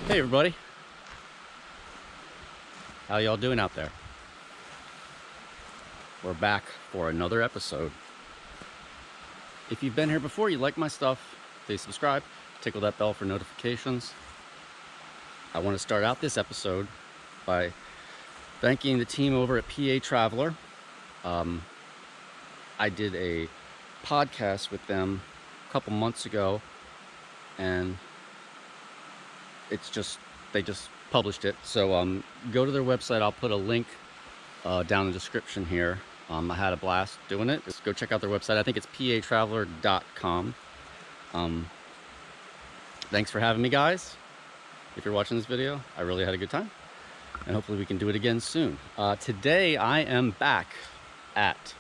Hey everybody, how y'all doing out there? We're back for another episode. If you've been here before, you like my stuff, please subscribe, tickle that bell for notifications. I want to start out this episode by thanking the team over at PATraveler. I did a podcast with them a couple months ago, and they just published it. So go to their website. I'll put a link down in the description here. I had a blast doing it. Just go check out their website. I think it's PATraveler.com. Thanks for having me, guys. If you're watching this video, I really had a good time, and hopefully we can do it again soon. Today I am back at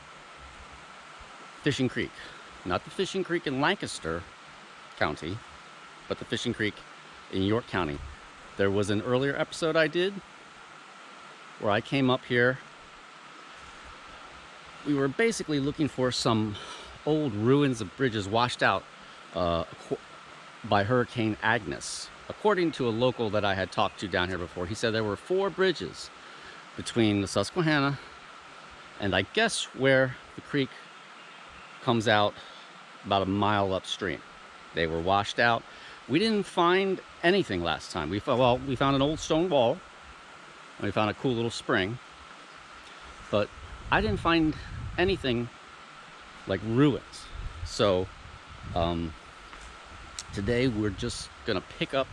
Fishing Creek. Not the Fishing Creek in Lancaster County, but the Fishing Creek in York County. There was an earlier episode I did where I came up here. We were basically looking for some old ruins of bridges washed out by Hurricane Agnes. According to a local that I had talked to down here before, he said there were 4 bridges between the Susquehanna and I guess where the creek comes out about a mile upstream. They were washed out. We didn't find anything last time. We found an old stone wall, and we found a cool little spring, but I didn't find anything like ruins. So today we're just gonna pick up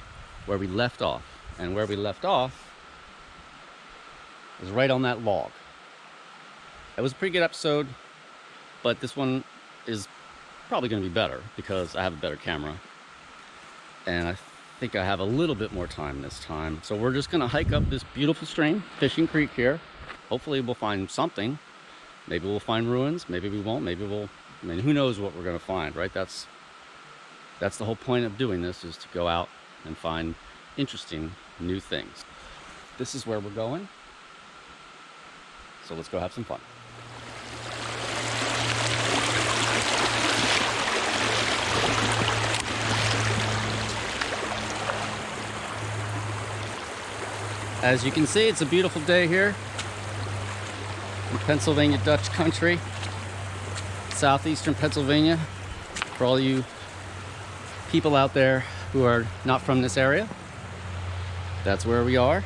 where we left off, and where we left off is right on that log. It was a pretty good episode, but this one is probably going to be better because I have a better camera, and I think I have a little bit more time this time. So we're just going to hike up this beautiful stream, Fishing Creek here. Hopefully we'll find something. Maybe we'll find ruins, maybe we won't, I mean, who knows what we're going to find, right? That's the whole point of doing this, is to go out and find interesting new things. This is where we're going, so let's go have some fun. As you can see, it's a beautiful day here in Pennsylvania Dutch country, southeastern Pennsylvania. For all you people out there who are not from this area, that's where we are.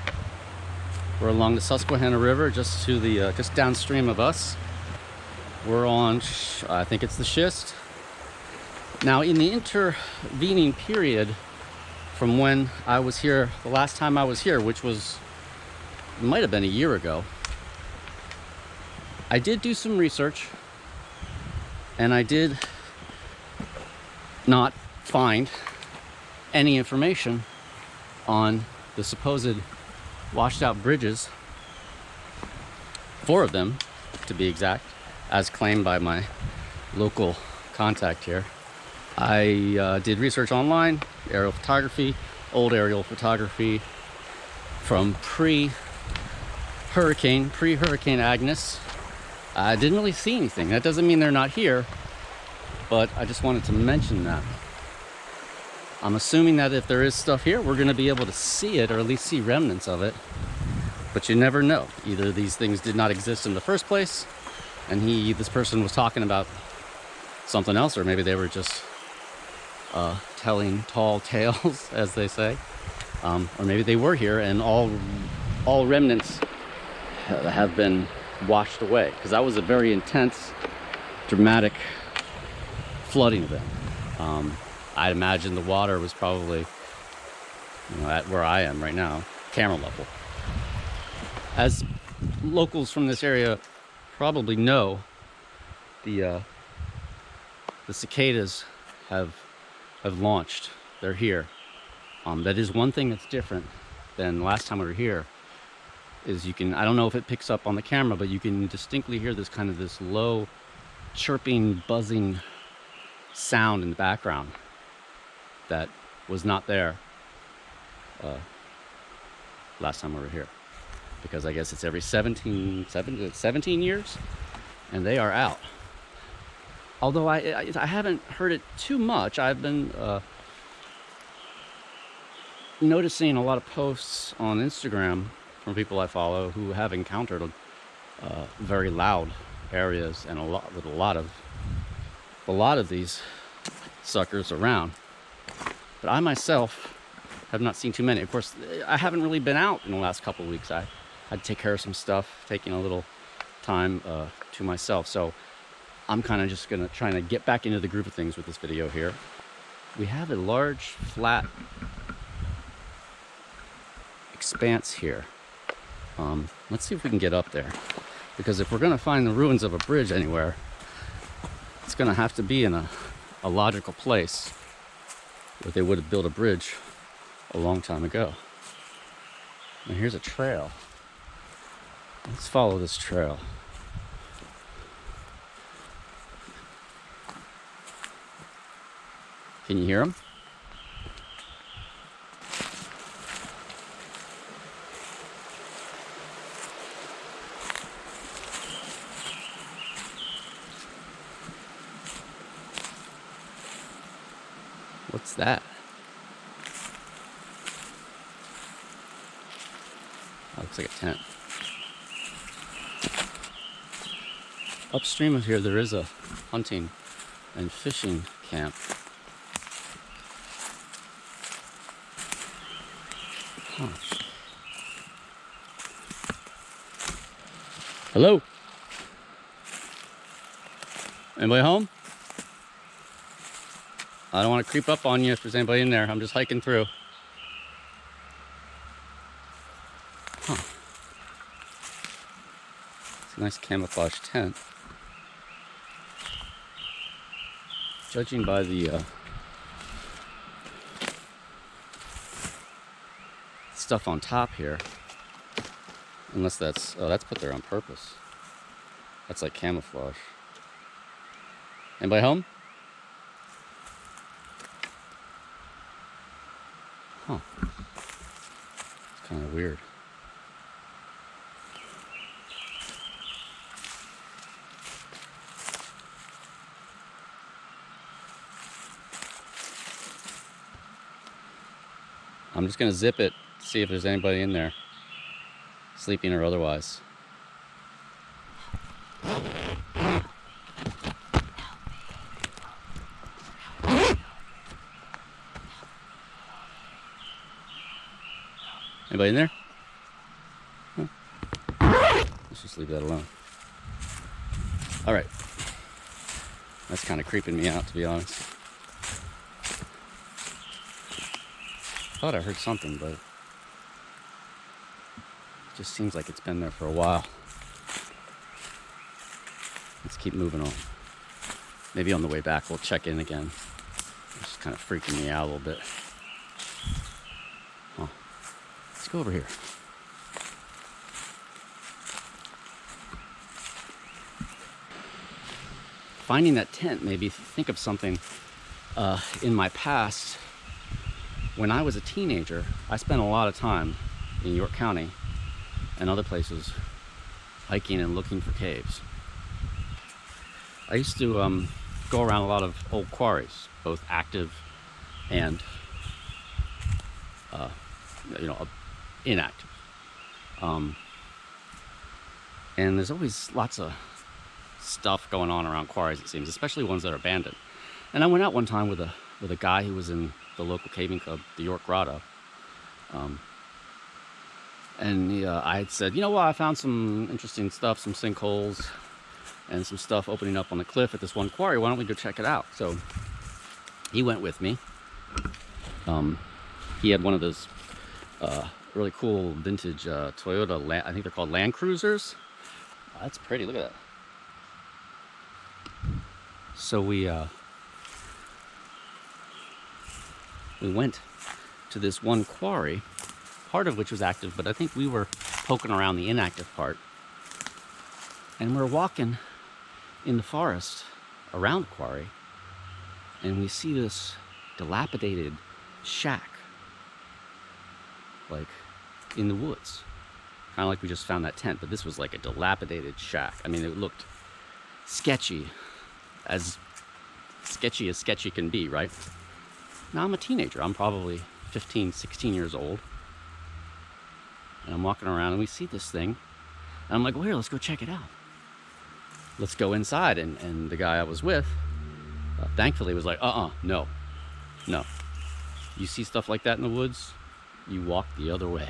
We're along the Susquehanna River, just downstream of us. We're on, I think it's the schist. Now, in the intervening period from when I was here, the last time I was here, which might have been a year ago, I did do some research, and I did not find any information on the supposed washed out bridges, 4 of them to be exact, as claimed by my local contact here. I did research online, aerial photography, old aerial photography from pre-Hurricane Agnes. I didn't really see anything. That doesn't mean they're not here, but I just wanted to mention that. I'm assuming that if there is stuff here, we're going to be able to see it, or at least see remnants of it. But you never know. Either these things did not exist in the first place, and this person was talking about something else, or maybe they were just telling tall tales, as they say. Or maybe they were here, and all remnants have been washed away, because that was a very intense, dramatic flooding event. I'd imagine the water was probably, at where I am right now, camera level. As locals from this area probably know, the cicadas have launched. They're here. That is one thing that's different than last time we were here. Is I don't know if it picks up on the camera, but you can distinctly hear this low chirping, buzzing sound in the background that was not there last time we were here, because I guess it's every 17 years, and they are out. Although I haven't heard it too much. I've been noticing a lot of posts on Instagram from people I follow who have encountered very loud areas and with a lot of these suckers around. But I myself have not seen too many. Of course, I haven't really been out in the last couple of weeks. I had to take care of some stuff, taking a little time to myself. So I'm kind of just trying to get back into the groove of things with this video here. We have a large flat expanse here. Let's see if we can get up there, because if we're going to find the ruins of a bridge anywhere, it's going to have to be in a logical place where they would have built a bridge a long time ago. Now here's a trail. Let's follow this trail. Can you hear them? What's that? That looks like a tent. Upstream of here, there is a hunting and fishing camp. Huh. Hello? Anybody home? I don't want to creep up on you if there's anybody in there. I'm just hiking through. Huh. It's a nice camouflage tent. Judging by the stuff on top here, unless that's put there on purpose. That's like camouflage. Anybody home? Huh. It's kind of weird. I'm just gonna zip it, see if there's anybody in there, sleeping or otherwise. Anybody in there? Huh. Let's just leave that alone. All right. That's kind of creeping me out, to be honest. I thought I heard something, but it just seems like it's been there for a while. Let's keep moving on. Maybe on the way back we'll check in again. It's just kind of freaking me out a little bit. Huh. Let's go over here. Finding that tent made me think of something in my past. When I was a teenager, I spent a lot of time in York County and other places hiking and looking for caves. I used to go around a lot of old quarries, both active and inactive. And there's always lots of stuff going on around quarries, it seems, especially ones that are abandoned. And I went out one time with a guy who was in the local caving club, the York Grotto. I had said, you know what, I found some interesting stuff, some sinkholes and some stuff opening up on the cliff at this one quarry. Why don't we go check it out? So he went with me. He had one of those really cool vintage Toyota, I think they're called Land Cruisers. Oh, that's pretty, look at that. So we went to this one quarry, part of which was active, but I think we were poking around the inactive part. And we're walking in the forest around the quarry, and we see this dilapidated shack, like in the woods. Kind of like we just found that tent, but this was like a dilapidated shack. I mean, it looked sketchy as sketchy can be, right? Now I'm a teenager. I'm probably 15, 16 years old. And I'm walking around and we see this thing. And I'm like, well, here, let's go check it out. Let's go inside. And the guy I was with, thankfully, was like, no. You see stuff like that in the woods, you walk the other way.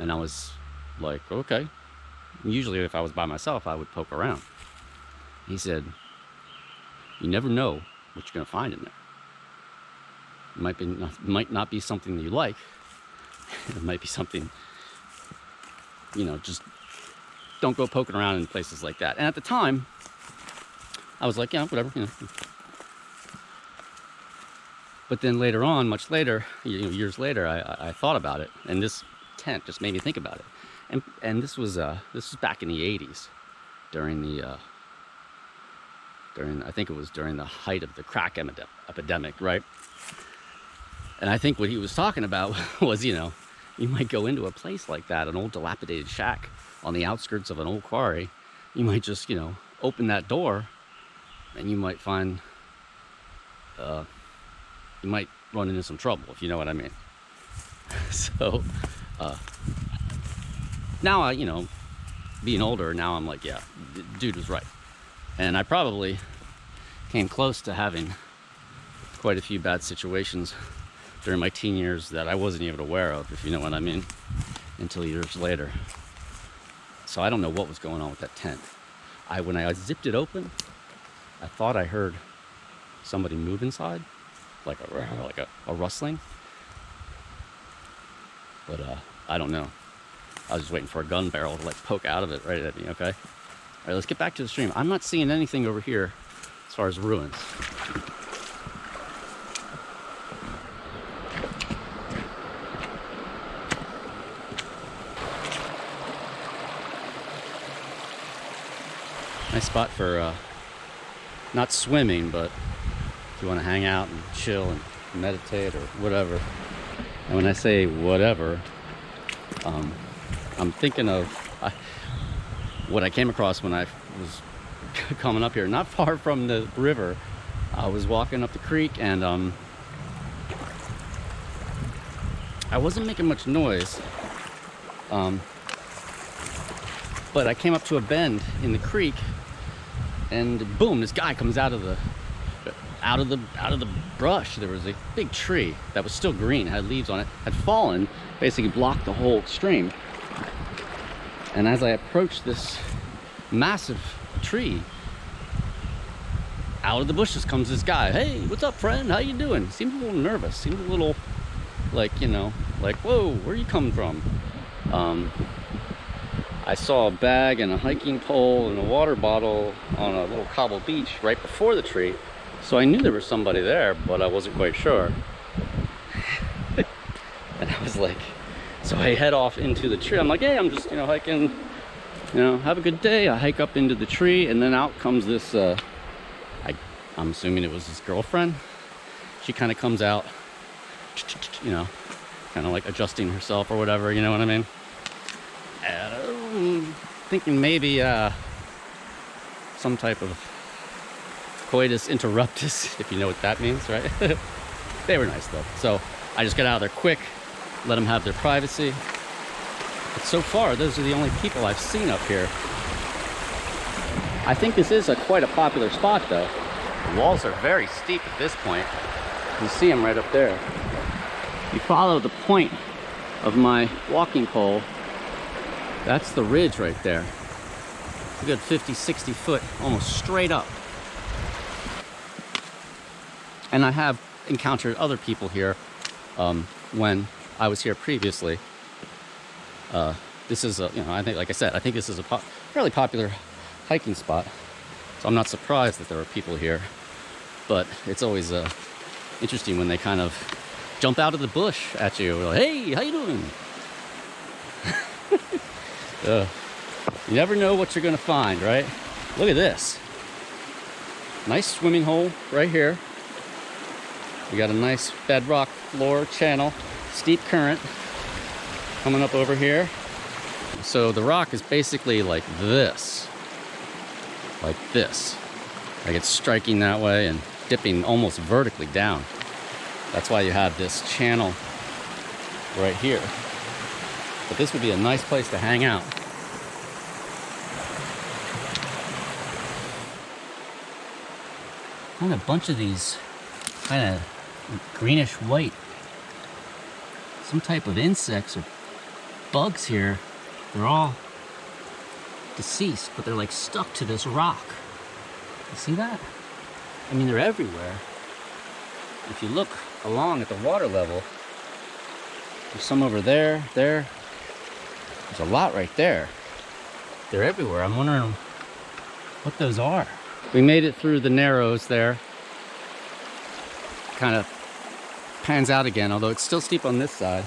And I was like, okay. Usually if I was by myself, I would poke around. He said, you never know what you're gonna find in there. It might not be something that you like. It might be something, just don't go poking around in places like that. And at the time, I was like, yeah, whatever, But then later on, much later, years later, I thought about it, and this tent just made me think about it. And this was back in the 80s, I think it was during the height of the crack epidemic, right? And I think what he was talking about was, you might go into a place like that, an old dilapidated shack on the outskirts of an old quarry. You might just, open that door, and you might find, you might run into some trouble, if you know what I mean. So, now being older, now I'm like, yeah, dude was right. And I probably came close to having quite a few bad situations during my teen years that I wasn't even aware of, if you know what I mean, until years later. So I don't know what was going on with that tent. When I zipped it open, I thought I heard somebody move inside, like a rustling. But I don't know. I was just waiting for a gun barrel to poke out of it right at me, okay? All right, let's get back to the stream. I'm not seeing anything over here as far as ruins. Nice spot for not swimming, but if you want to hang out and chill and meditate or whatever. And when I say whatever, I'm thinking of what I came across when I was coming up here, not far from the river. I was walking up the creek, and I wasn't making much noise, but I came up to a bend in the creek, and boom, this guy comes out of the brush. There was a big tree that was still green, had leaves on it, had fallen, basically blocked the whole stream. And as I approached this massive tree, out of the bushes comes this guy. Hey, what's up, friend? How you doing? Seemed a little nervous. Seemed a little like, whoa, where are you coming from? I saw a bag and a hiking pole and a water bottle on a little cobble beach right before the tree. So I knew there was somebody there, but I wasn't quite sure. And I was like, so I head off into the tree. I'm like, hey, I'm just, hiking, have a good day. I hike up into the tree, and then out comes this, I'm assuming it was his girlfriend. She kind of comes out, kind of like adjusting herself or whatever, you know what I mean? Thinking maybe some type of coitus interruptus, if you know what that means, right? They were nice though. So I just got out of there quick, let them have their privacy. But so far, those are the only people I've seen up here. I think this is quite a popular spot though. The walls are very steep at this point. You see them right up there. You follow the point of my walking pole, that's the ridge right there. It's a good 50, 60 foot, almost straight up. And I have encountered other people here when I was here previously. This is I think, like I said, I think this is a fairly popular hiking spot. So I'm not surprised that there are people here. But it's always interesting when they kind of jump out of the bush at you. Like, hey, how you doing? You never know what you're gonna find, right? Look at this. Nice swimming hole right here. We got a nice bedrock floor channel, steep current coming up over here. So the rock is basically like this. Like this. Like it's striking that way and dipping almost vertically down. That's why you have this channel right here. But this would be a nice place to hang out. And a bunch of these kind of greenish white, some type of insects or bugs here. They're all deceased, but they're like stuck to this rock. You see that? I mean, they're everywhere. If you look along at the water level, there's some over there, there. There's a lot right there. They're everywhere. I'm wondering what those are. We made it through the narrows there. Kind of pans out again, although it's still steep on this side.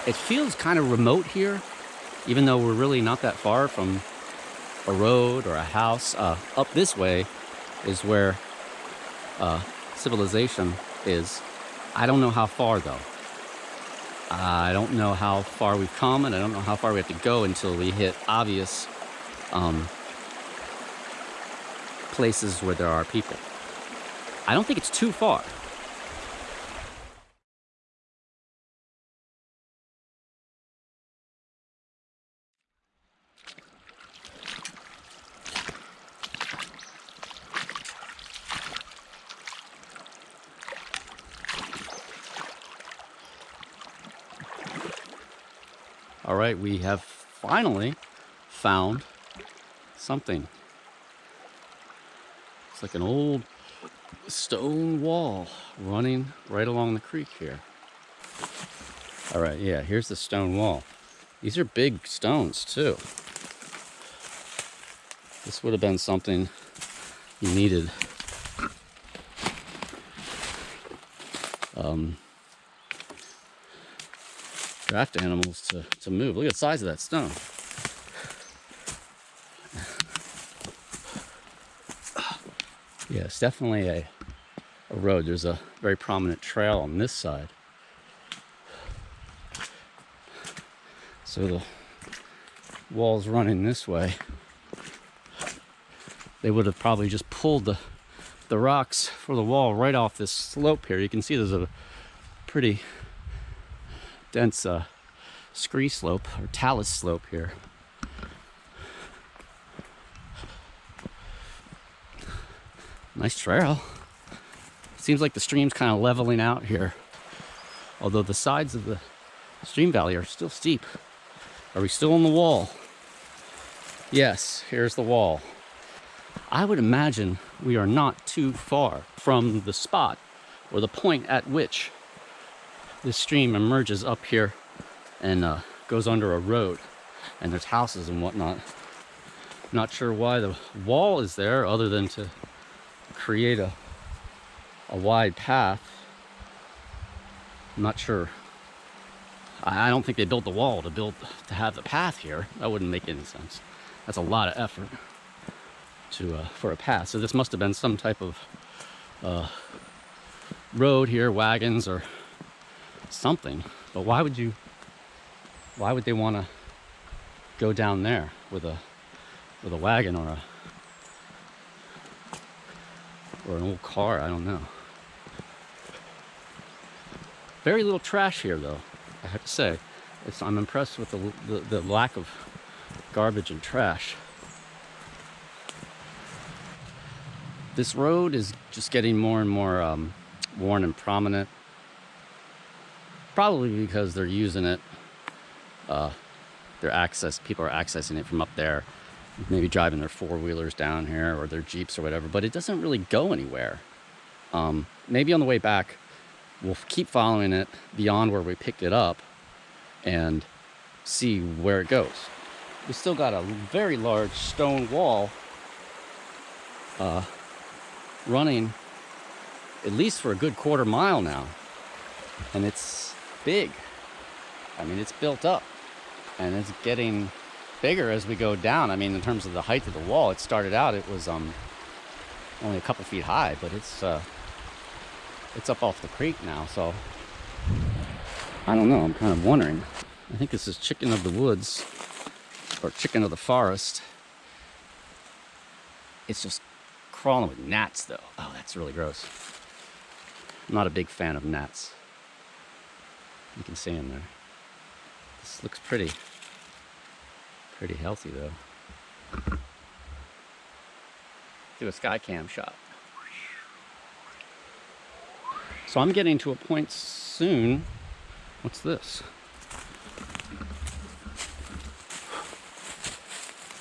It feels kind of remote here, even though we're really not that far from a road or a house. Up this way is where civilization is. I don't know how far though. I don't know how far we've come, and I don't know how far we have to go until we hit obvious places where there are people. I don't think it's too far. All right, we have finally found something. It's like an old stone wall running right along the creek here. All right, yeah, here's the stone wall. These are big stones too. This would have been something you needed draft animals to move. Look at the size of that stone. Yeah, it's definitely a road. There's a very prominent trail on this side. So the wall's running this way. They would have probably just pulled the rocks for the wall right off this slope here. You can see there's a pretty dense scree slope or talus slope here. Nice trail. Seems like the stream's kind of leveling out here, although the sides of the stream valley are still steep. Are we still on the wall? Yes, here's the wall. I would imagine we are not too far from the spot or the point at which this stream emerges up here and goes under a road, and there's houses and whatnot. Not sure why the wall is there other than to create a wide path. I'm not sure. I don't think they built the wall to have the path here. That wouldn't make any sense. That's a lot of effort for a path. So this must have been some type of road here, wagons or something. But why would they want to go down there with a wagon or an old car? I don't know. Very little trash here though, I have to say. I'm impressed with the lack of garbage and trash. This road is just getting more and more worn and prominent. Probably because they're using it. People are accessing it from up there. Maybe driving their four-wheelers down here or their Jeeps or whatever, but it doesn't really go anywhere. Maybe on the way back, we'll keep following it beyond where we picked it up and see where it goes. We still got a very large stone wall running at least for a good quarter mile now. And it's big. I mean, it's built up and it's getting bigger as we go down. I mean, in terms of the height of the wall, it started out, it was only a couple feet high, but it's up off the creek now. So I don't know, I'm kind of wondering. I think this is chicken of the woods or chicken of the forest. It's just crawling with gnats though. Oh, that's really gross. I'm not a big fan of gnats. You can see them there. This looks pretty healthy though. Do a sky cam shot. So I'm getting to a point soon. What's this?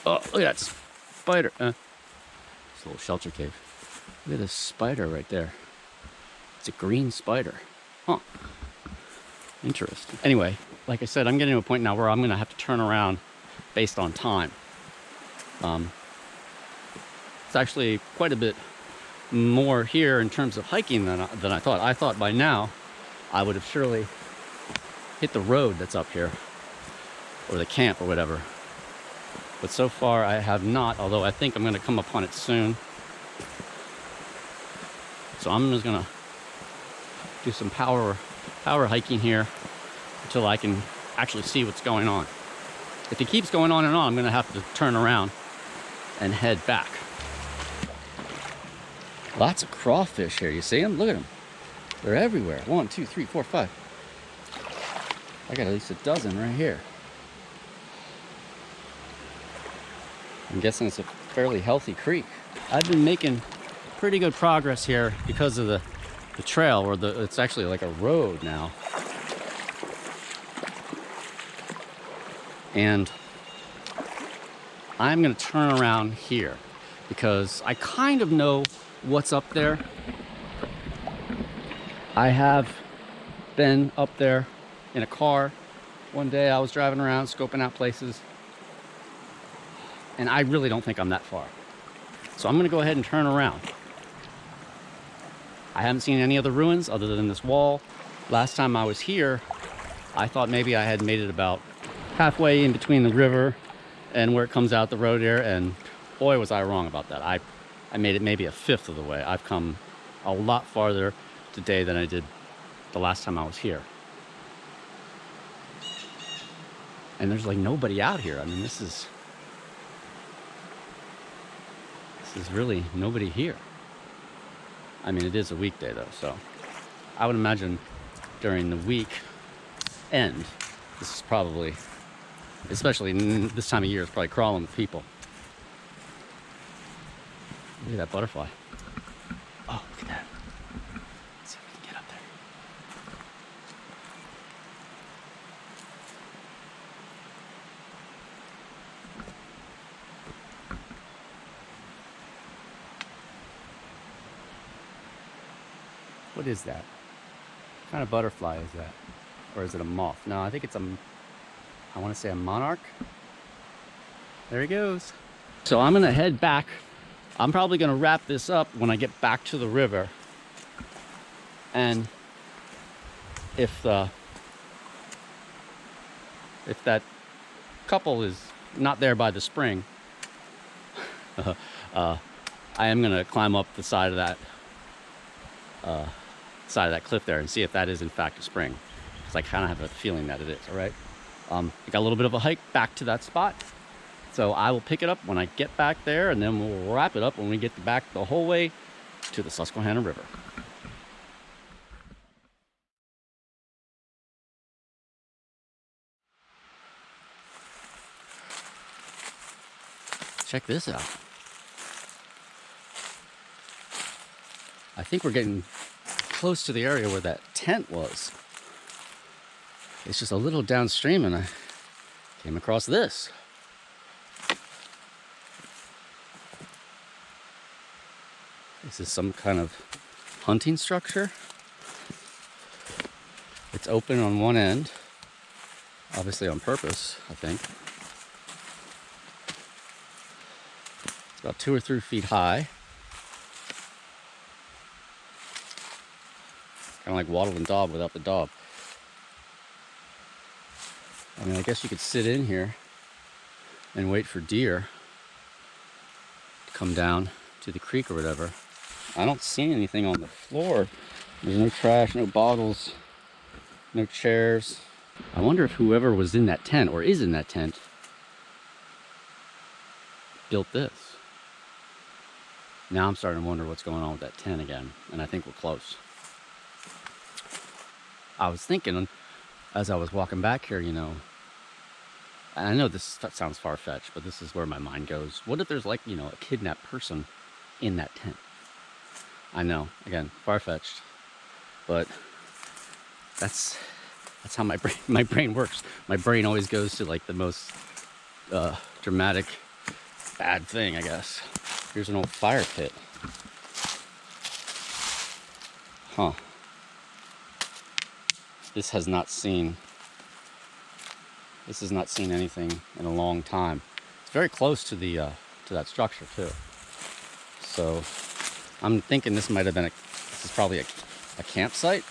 Oh, look at that spider. It's a little shelter cave. Look at this spider right there. It's a green spider. Huh. Interesting. Anyway, like I said, I'm getting to a point now where I'm going to have to turn around based on time. It's actually quite a bit more here in terms of hiking than I thought. I thought by now I would have surely hit the road that's up here, or the camp or whatever. But so far I have not, although I think I'm going to come upon it soon. So I'm just going to do some power hiking here until I can actually see what's going on. If it keeps going on and on, I'm going to have to turn around and head back. Lots of crawfish here. You see them? Look at them. They're everywhere. 1, 2, 3, 4, 5. I got at least a dozen right here. I'm guessing it's a fairly healthy creek. I've been making pretty good progress here because of the trail, or it's actually like a road now. And I'm going to turn around here because I kind of know what's up there. I have been up there in a car. One day I was driving around scoping out places, and I really don't think I'm that far. So I'm going to go ahead and turn around. I haven't seen any other ruins other than this wall. Last time I was here, I thought maybe I had made it about halfway in between the river and where it comes out the road here, and boy was I wrong about that. I made it maybe a fifth of the way. I've come a lot farther today than I did the last time I was here. And there's like nobody out here. I mean, this is really nobody here. I mean, it is a weekday though, so I would imagine during the week end, this is probably, especially this time of year, it's probably crawling with people. Look at that butterfly. Oh, look at that. Let's see if we can get up there. What is that? What kind of butterfly is that? Or is it a moth? No, I think it's I want to say a monarch. There he goes. So I'm going to head back. I'm probably going to wrap this up when I get back to the river. And if that couple is not there by the spring, I am going to climb up the side of that cliff there and see if that is in fact a spring, because I kind of have a feeling that it is. All right, I got a little bit of a hike back to that spot, so I will pick it up when I get back there, and then we'll wrap it up when we get back the whole way to the Susquehanna River. Check this out. I think we're getting close to the area where that tent was. It's just a little downstream, and I came across this. This is some kind of hunting structure. It's open on one end, obviously on purpose, I think. It's about 2 or 3 feet high. Kind of like Wattle and Daub without the daub. I mean, I guess you could sit in here and wait for deer to come down to the creek or whatever. I don't see anything on the floor. There's no trash, no bottles, no chairs. I wonder if whoever was in that tent, or is in that tent, built this. Now I'm starting to wonder what's going on with that tent again, and I think we're close. I was thinking as I was walking back here, you know, and I know that sounds far-fetched, but this is where my mind goes. What if there's like, you know, a kidnapped person in that tent? I know, again, far-fetched, but that's how my brain works. My brain always goes to like the most dramatic bad thing, I guess. Here's an old fire pit. Huh. This has not seen anything in a long time. It's very close to the to that structure too. So I'm thinking this is probably a campsite,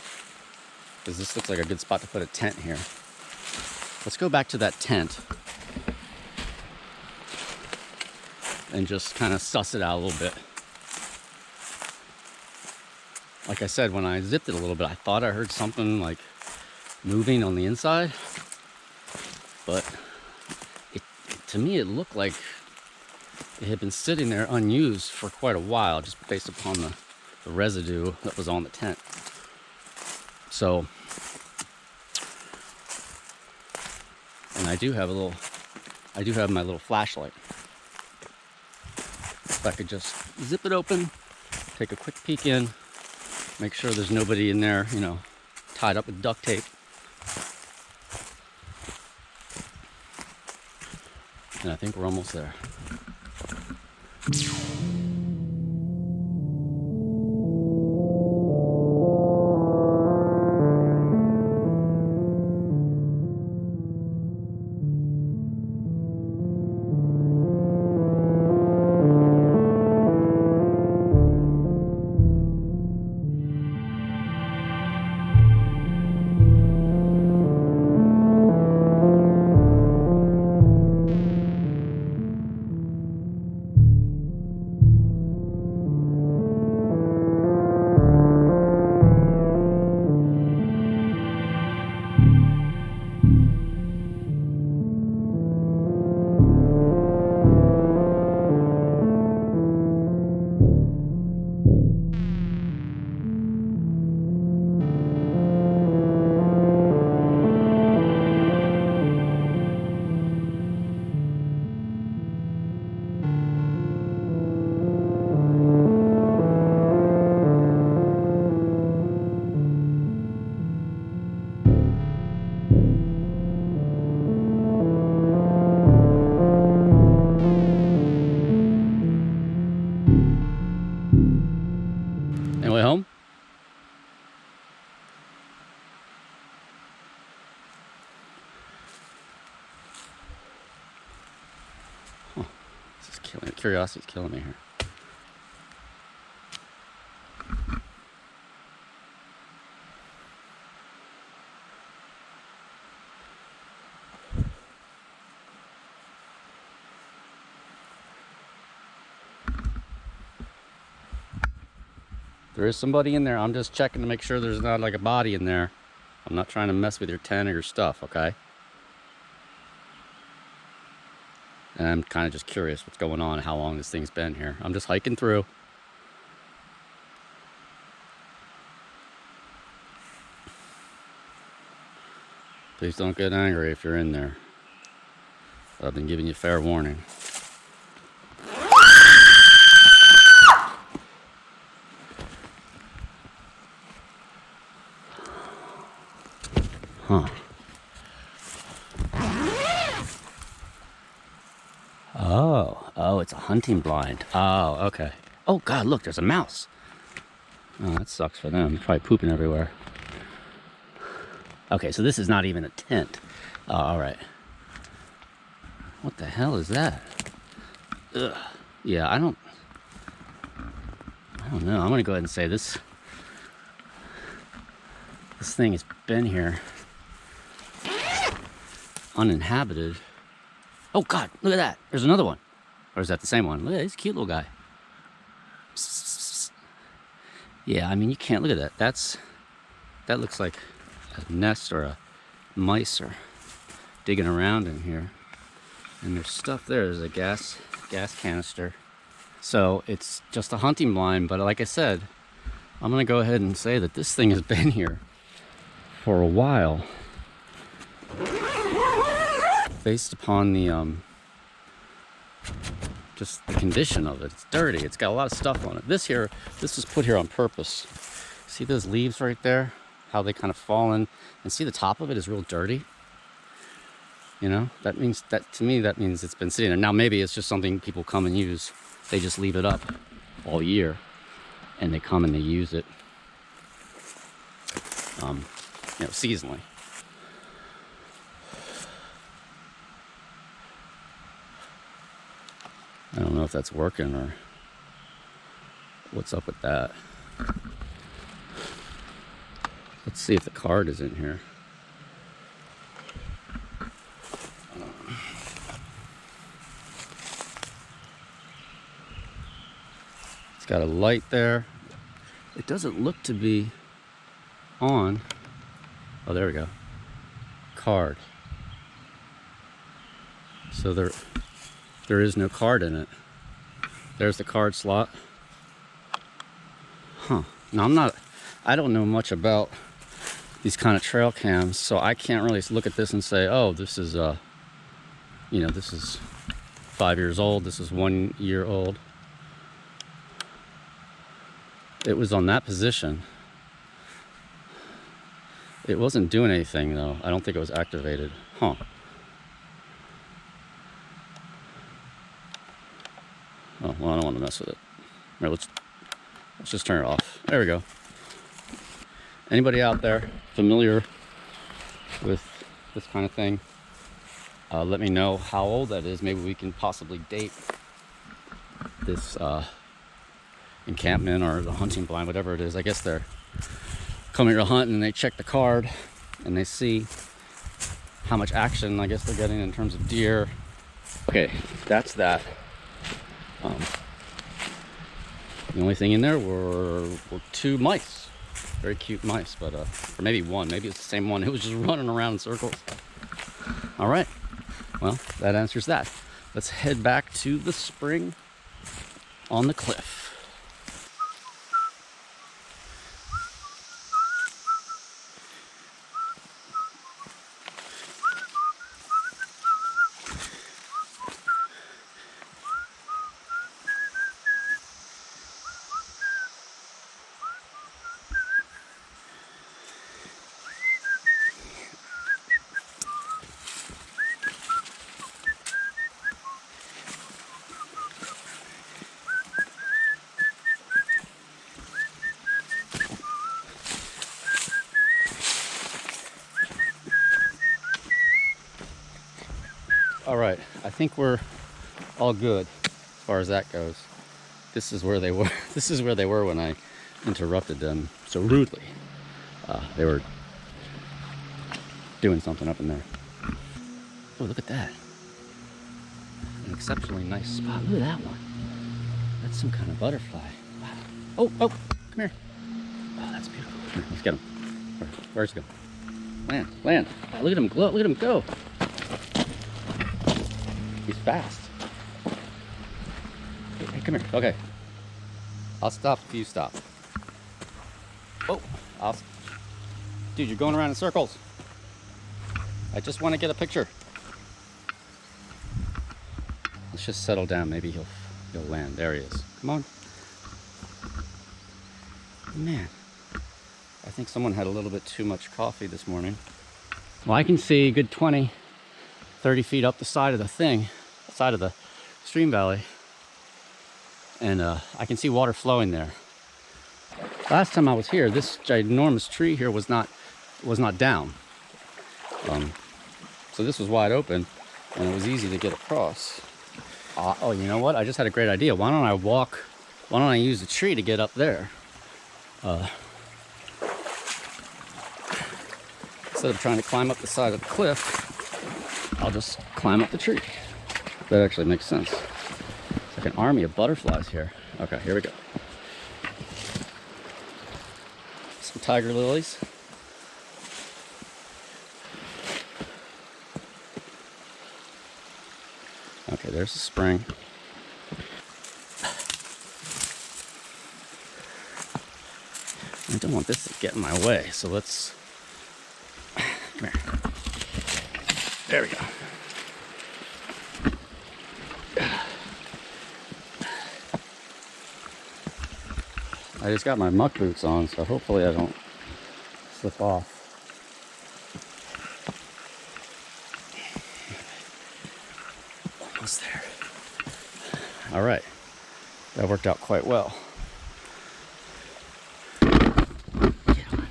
because this looks like a good spot to put a tent here. Let's go back to that tent and just kind of suss it out a little bit. Like I said, when I zipped it a little bit, I thought I heard something like moving on the inside, but to me it looked like it had been sitting there unused for quite a while, just based upon the residue that was on the tent. So, and I do have my little flashlight. If I could just zip it open, take a quick peek in, make sure there's nobody in there, you know, tied up with duct tape. And I think we're almost there. Anyway, home? Huh. This is killing me. Curiosity's killing me here. There is somebody in there. I'm just checking to make sure there's not like a body in there. I'm not trying to mess with your tent or your stuff, okay? And I'm kind of just curious what's going on, how long this thing's been here. I'm just hiking through. Please don't get angry if you're in there. I've been giving you fair warning. Huh. Oh, it's a hunting blind. Oh, okay. Oh God, look, there's a mouse. Oh, that sucks for them. Probably pooping everywhere. Okay, so this is not even a tent. Oh, all right. What the hell is that? Ugh. Yeah, I don't know. I'm gonna go ahead and say this thing has been here uninhabited. Oh God, look at that. There's another one. Or is that the same one? Look at that, he's a cute little guy. Yeah, I mean, you can't look at that. That looks like a nest or a mice are digging around in here. And there's stuff there. There's a gas canister. So it's just a hunting blind, but like I said, I'm gonna go ahead and say that this thing has been here for a while, based upon the just the condition of it. It's dirty. It's got a lot of stuff on it. This was put here on purpose. See those leaves right there? How they kind of fall in, and see the top of it is real dirty. You know, that means that, to me, that means it's been sitting there. Now maybe it's just something people come and use. They just leave it up all year, and they come and they use it, you know, seasonally. I don't know if that's working or what's up with that. Let's see if the card is in here. It's got a light there. It doesn't look to be on. Oh, there we go. Card. So there is no card in it. There's the card slot. Huh. Now I don't know much about these kind of trail cams, so I can't really look at this and say, oh, this is you know, this is 5 years old, this is 1 year old. It was on that position. It wasn't doing anything though. I don't think it was activated. Huh. Oh, well, I don't want to mess with it. All right, let's just turn it off. There we go. Anybody out there familiar with this kind of thing? Let me know how old that is. Maybe we can possibly date this encampment or the hunting blind, whatever it is. I guess they're coming to hunt and they check the card and they see how much action I guess they're getting in terms of deer. Okay, that's that. The only thing in there were 2 mice. Very cute mice, but or maybe one. Maybe it's the same one. It was just running around in circles. All right. Well, that answers that. Let's head back to the spring on the cliff. All right, I think we're all good as far as that goes. This is where they were. This is where they were when I interrupted them so rudely. They were doing something up in there. Oh, look at that. An exceptionally nice spot. Look at that one. That's some kind of butterfly. Wow. Oh, come here. Oh, that's beautiful. Come here, let's get him. Where's he go? Land. Oh, look at him glow. Look at him go. He's fast. Hey, come here. Okay. I'll stop if you stop. Oh, dude, you're going around in circles. I just want to get a picture. Let's just settle down. Maybe he'll land. There he is. Come on. Man, I think someone had a little bit too much coffee this morning. Well, I can see a good 20, 30 feet up the side of the stream valley, and I can see water flowing there. Last time I was here, this ginormous tree here was not down, so this was wide open and it was easy to get across. Oh, you know what? I just had a great idea. Why don't I use the tree to get up there? Instead of trying to climb up the side of the cliff, I'll just climb up the tree. That actually makes sense. It's like an army of butterflies here. Okay, here we go. Some tiger lilies. Okay, there's the spring. I don't want this to get in my way, so let's Come here. There we go. I just got my muck boots on, so hopefully I don't slip off. Almost there. All right, that worked out quite well. Get on.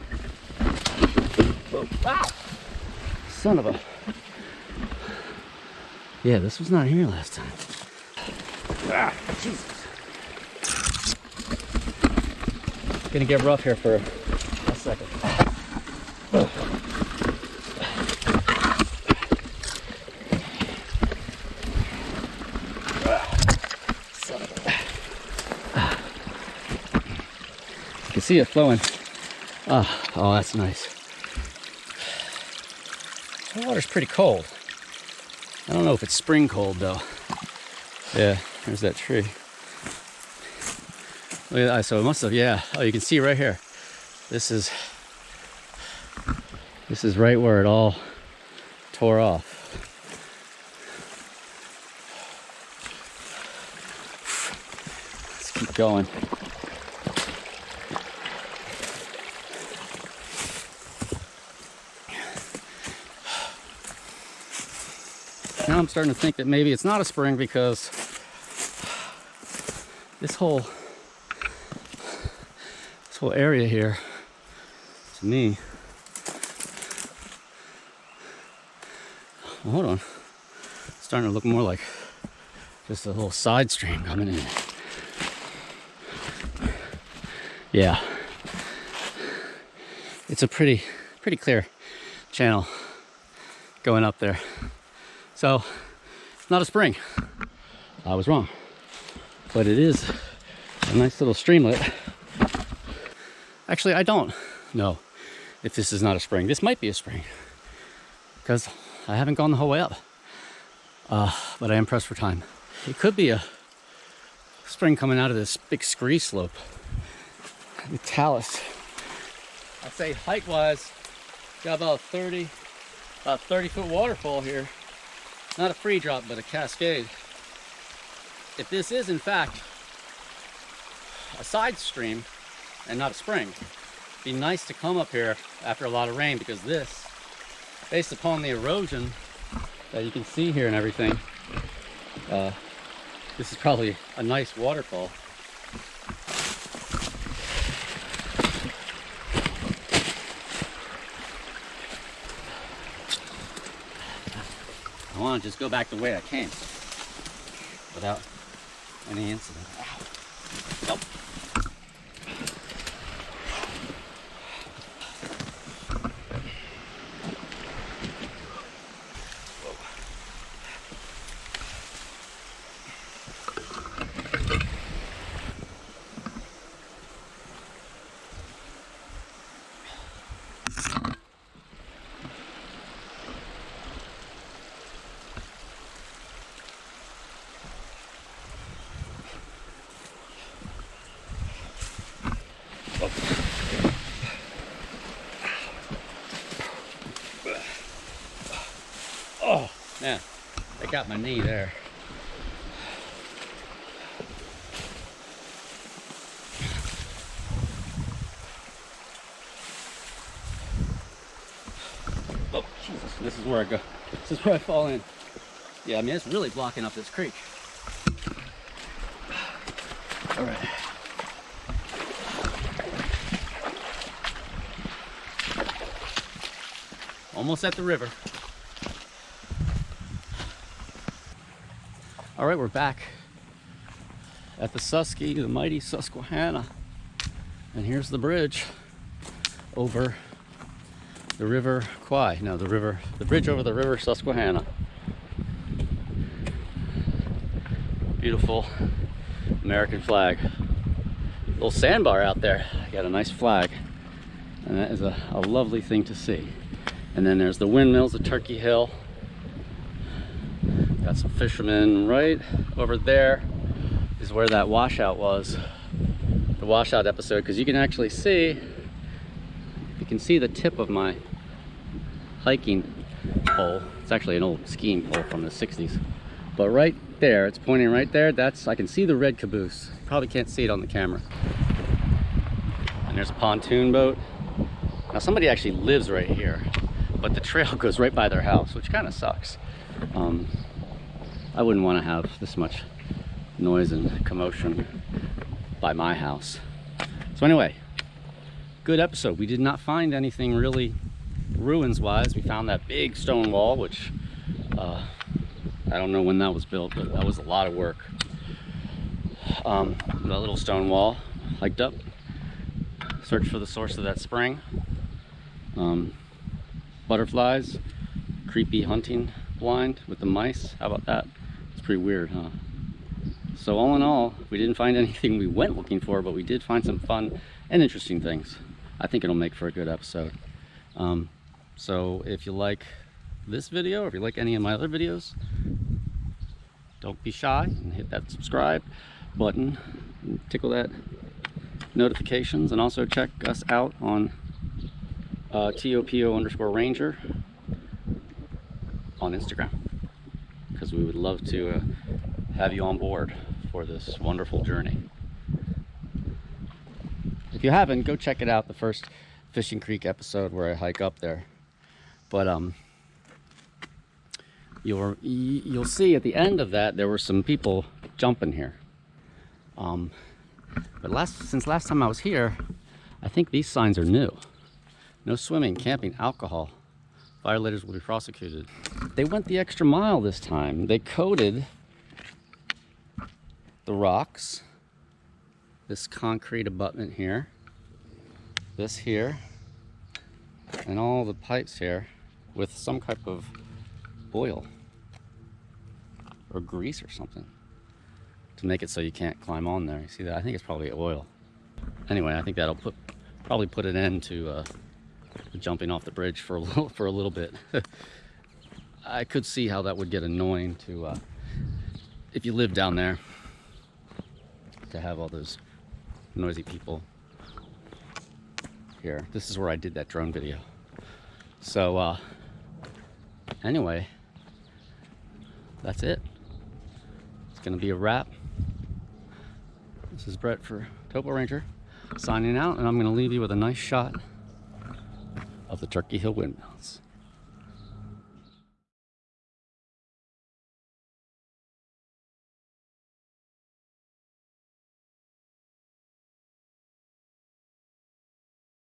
Whoa. Wow. Son of a... Yeah, this was not here last time. Ah, Jesus. It's gonna get rough here for a second. You can see it flowing. Oh, that's nice. The water's pretty cold. I don't know if it's spring cold though. Yeah, there's that tree. Look at that. So it must have, yeah. Oh, you can see right here. This is right where it all tore off. Let's keep going. Now I'm starting to think that maybe it's not a spring because this whole area here, to me, well, hold on, it's starting to look more like just a little side stream coming in. Yeah, it's a pretty clear channel going up there. So, not a spring. I was wrong. But it is a nice little streamlet. Actually, I don't know if this is not a spring. This might be a spring, because I haven't gone the whole way up. But I am pressed for time. It could be a spring coming out of this big scree slope. The talus. I'd say height-wise, got about 30-foot waterfall here. Not a free drop, but a cascade. If this is in fact a side stream and not a spring, it'd be nice to come up here after a lot of rain, because this, based upon the erosion that you can see here and everything, this is probably a nice waterfall. I want to just go back the way I came without any incident. Ow. Nope. Oh, man, I got my knee there. Oh, Jesus, this is where I go. This is where I fall in. Yeah, I mean, it's really blocking up this creek. All right. Almost at the river. All right, we're back at the Susky, the mighty Susquehanna. And here's the bridge over the River Kwai. No, the bridge over the River Susquehanna. Beautiful American flag. Little sandbar out there. Got a nice flag. And that is a lovely thing to see. And then there's the windmills of Turkey Hill. Got some fishermen right over there is where that washout was. The washout episode, because you can actually see, you can see the tip of my hiking pole. It's actually an old skiing pole from the 60s. But right there, it's pointing right there. I can see the red caboose. Probably can't see it on the camera. And there's a pontoon boat. Now somebody actually lives right here, but the trail goes right by their house, which kind of sucks. I wouldn't want to have this much noise and commotion by my house. So anyway, good episode. We did not find anything really ruins wise. We found that big stone wall, which I don't know when that was built, but that was a lot of work. That little stone wall, hiked up, searched for the source of that spring. Butterflies, creepy hunting blind with the mice. How about that? It's pretty weird, huh? So all in all, we didn't find anything we went looking for, but we did find some fun and interesting things. I think it'll make for a good episode. So if you like this video, or if you like any of my other videos, don't be shy and hit that subscribe button and tickle that notifications, and also check us out on TopoRanger on Instagram, because we would love to have you on board for this wonderful journey. If you haven't, go check it out, the first Fishing Creek episode where I hike up there. But you'll see at the end of that there were some people jumping here. But since last time I was here, I think these signs are new. No swimming, camping, alcohol. Violators will be prosecuted. They went the extra mile this time. They coated the rocks, this concrete abutment here, this here, and all the pipes here with some type of oil or grease or something to make it so you can't climb on there. You see that? I think it's probably oil. Anyway, I think that'll probably put an end to jumping off the bridge for a little bit. I could see how that would get annoying to if you live down there, to have all those noisy people here. This is where I did that drone video. So anyway, that's it. It's gonna be a wrap. This is Brett for TopoRanger signing out, and I'm gonna leave you with a nice shot of the Turkey Hill windmills.